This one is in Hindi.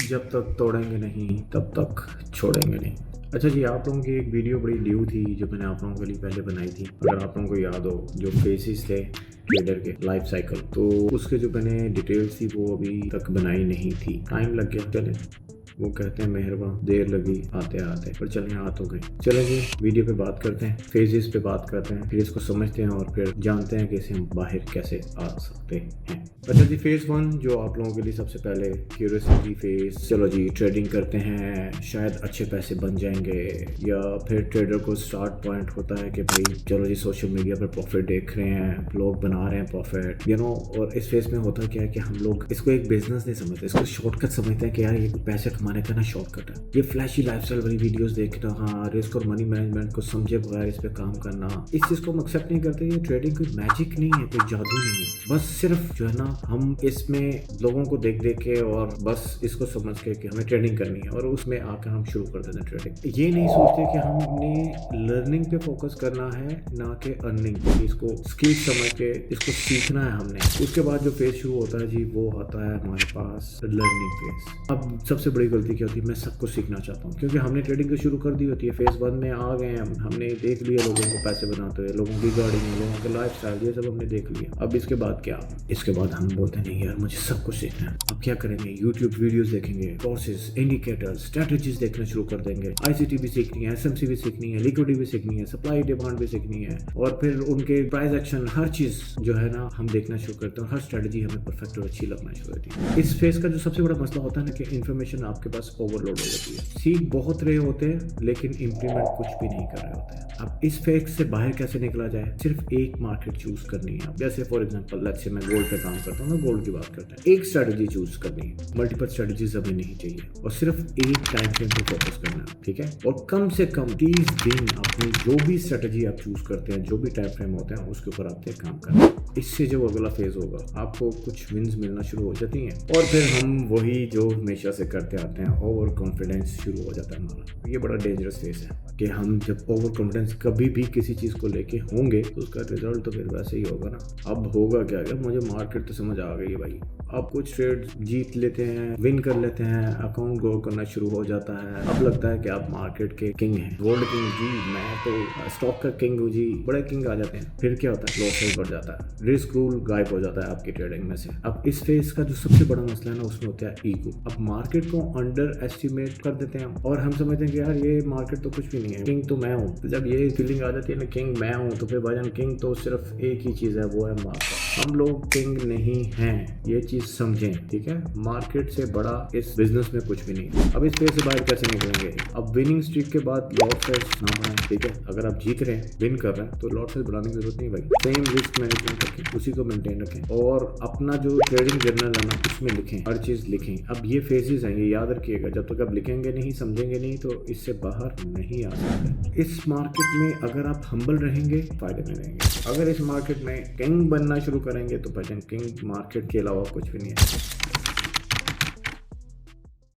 जब तक तोड़ेंगे नहीं तब तक छोड़ेंगे नहीं। अच्छा जी, आप लोगों की एक वीडियो बड़ी ड्यू थी जो मैंने आप लोगों के लिए पहले बनाई थी, अगर आप लोगों को याद हो, जो फेसेस थे ट्रेडर के लाइफ साइकिल, तो उसके जो मैंने डिटेल्स थी वो अभी तक बनाई नहीं थी, टाइम लग गया। चले, वो कहते हैं मेहरबान देर लगी आते आते, पर चलें आ तो गए। चलें जी, वीडियो पे बात करते हैं, फेजेस पे बात करते हैं, फिर इसको समझते हैं और फिर जानते हैं कि इसे हम बाहर कैसे आ सकते हैं। अच्छा जी, फेज 1 जो आप लोगों के लिए सबसे पहले क्यूरियोसिटी फेज। चलो जी, ट्रेडिंग करते हैं, शायद अच्छे पैसे बन जाएंगे, या फिर ट्रेडर को स्टार्ट पॉइंट होता है कि भाई चलो जी सोशल मीडिया पर प्रॉफिट देख रहे हैं, लोग बना रहे हैं प्रॉफिट, यू नो। और इस फेज में होता क्या है कि हम लोग इसको एक बिजनेस नहीं समझते, इसको शॉर्टकट समझते हैं कि यार ये पैसे कमाने का ना शॉर्टकट है, ये फ्लैशी लाइफस्टाइल वाली वीडियोस देखना, हाँ, रिस्क और मनी मैनेजमेंट को समझे बगैर इस पे काम करना, इस चीज को हम एक्सेप्ट नहीं करते। ये ट्रेडिंग कोई मैजिक नहीं है, कोई जादू नहीं है, बस सिर्फ जो है ना हम इसमें लोगों को देख देख के और बस इसको समझ के कि हमें ट्रेडिंग करनी है और उसमें आकर हम शुरू कर देते हैं ट्रेडिंग। ये नहीं सोचते कि हमने लर्निंग पे फोकस करना है ना कि अर्निंग पे। इसको स्किल समझ के इसको सीखना है हमने। उसके बाद जो फेज शुरू होता है जी, वो आता है हमारे पास लर्निंग फेज। अब सबसे बड़ी गलती क्या होती है, मैं सब कुछ सीखना चाहता हूँ क्योंकि हमने ट्रेडिंग शुरू कर दी होती है, फेज 1 में आ गए हम, हमने देख लिया लोगों को पैसे बनाते हुए, लोगों की गाड़ी, लोगों का लाइफ स्टाइल, ये सब हमने देख लिया। अब इसके बाद क्या, इसके बाद हम बोलते नहीं यार मुझे सब कुछ सीखना है। अब क्या करेंगे, यूट्यूब वीडियोस देखेंगे, कोर्सेज, इंडिकेटर्स, स्ट्रेटजीज देखना शुरू कर देंगे। आईसीटी भी सीखनी है, एसएमसी भी सीखनी है, लिक्विडिटी भी सीखनी है, सप्लाई डिमांड भी सीखनी है, और फिर उनके प्राइस एक्शन, हर चीज जो है ना हम देखना शुरू करते हैं, हर स्ट्रेटजी हमें परफेक्ट और अच्छी लगना शुरू होती है। इस फेज का जो सबसे बड़ा मसला होता है ना कि इन्फॉर्मेशन आपके पास ओवरलोड हो जाती है, सीख बहुत रहे होते हैं लेकिन इंप्लीमेंट कुछ भी नहीं कर रहे होते हैं। अब इस फेज से बाहर कैसे निकला जाए, सिर्फ एक मार्केट चूज करनी है। जैसे फॉर एग्जांपल लेट्स से मैं गोल्ड पे काम करता हूँ, मैं गोल्ड की बात करता हूँ, एक स्ट्रेटजी चूज करनी है, मल्टीपल स्ट्रेटजीज हमें नहीं चाहिए, और सिर्फ एक टाइम फ्रेम पे फोकस करना है, ठीक है। और कम से कम 30 दिन अपनी जो भी स्ट्रेटजी आप चूज करते हैं, जो भी टाइम फ्रेम होते हैं, उसके ऊपर आपसे काम करना है। इससे जो अगला फेज होगा, आपको कुछ विन्स मिलना शुरू हो जाती हैं, और फिर हम वही जो हमेशा से करते आते हैं, ओवर कॉन्फिडेंस शुरू हो जाता है हमारा। ये बड़ा डेंजरस फेज है कि हम जब ओवर कॉन्फिडेंस कभी भी किसी चीज को लेके होंगे तो उसका रिजल्ट तो फिर वैसे ही होगा ना। अब होगा क्या, मुझे मार्केट तो समझ आ गई है भाई, अब कुछ ट्रेड जीत लेते हैं, विन कर लेते हैं, अकाउंट ग्रो करना शुरू हो जाता है, अब लगता है कि आप मार्केट के किंग हैं, गोल्ड किंग जी, मैं तो स्टॉक का किंग हूँ जी, बड़े किंग आ जाते हैं। फिर क्या होता है, लॉसेस बढ़ जाता है, रिस्क रूल गायब हो जाता है आपकी ट्रेडिंग में से। अब इस फेज का जो सबसे बड़ा मसला है ना, उसमें होता है ईगो। अब मार्केट को अंडर एस्टिमेट कर देते हैं और हम समझते हैं कि यार ये मार्केट तो कुछ भी नहीं है, किंग तो मैं हूँ। तो जब ये फीलिंग आ जाती है ना किंग मैं हूँ, तो फिर भाईजान किंग तो सिर्फ एक ही चीज है, वो है मार्केट। हम लोग किंग नहीं हैं, ये चीज समझें, ठीक है। मार्केट से बड़ा इस बिजनेस में कुछ भी नहीं। अब इस फेज से बाहर कैसे निकलेंगे, अब विनिंग स्ट्रीक के बाद लॉट फेज ना बनाएं, ठीक है। अगर आप जीत रहे हैं, विन कर रहे हैं, तो लॉट फेज बनाने की जरूरत नहीं भाई। सेम रिस्क मैनेजमेंट रखें, उसी को मेंटेन रखें, और अपना जो ट्रेडिंग जर्नल है ना उसमें लिखें, हर चीज लिखें। अब ये फेजेस हैं, ये याद रखिएगा, जब तक आप लिखेंगे नहीं, समझेंगे नहीं, तो इससे बाहर नहीं आ सकते। इस मार्केट में अगर आप हम्बल रहेंगे, फायदे में रहेंगे। अगर इस मार्केट में किंग बनना शुरू करेंगे तो भाईजान किंग मार्केट के अलावा कुछ भी नहीं है।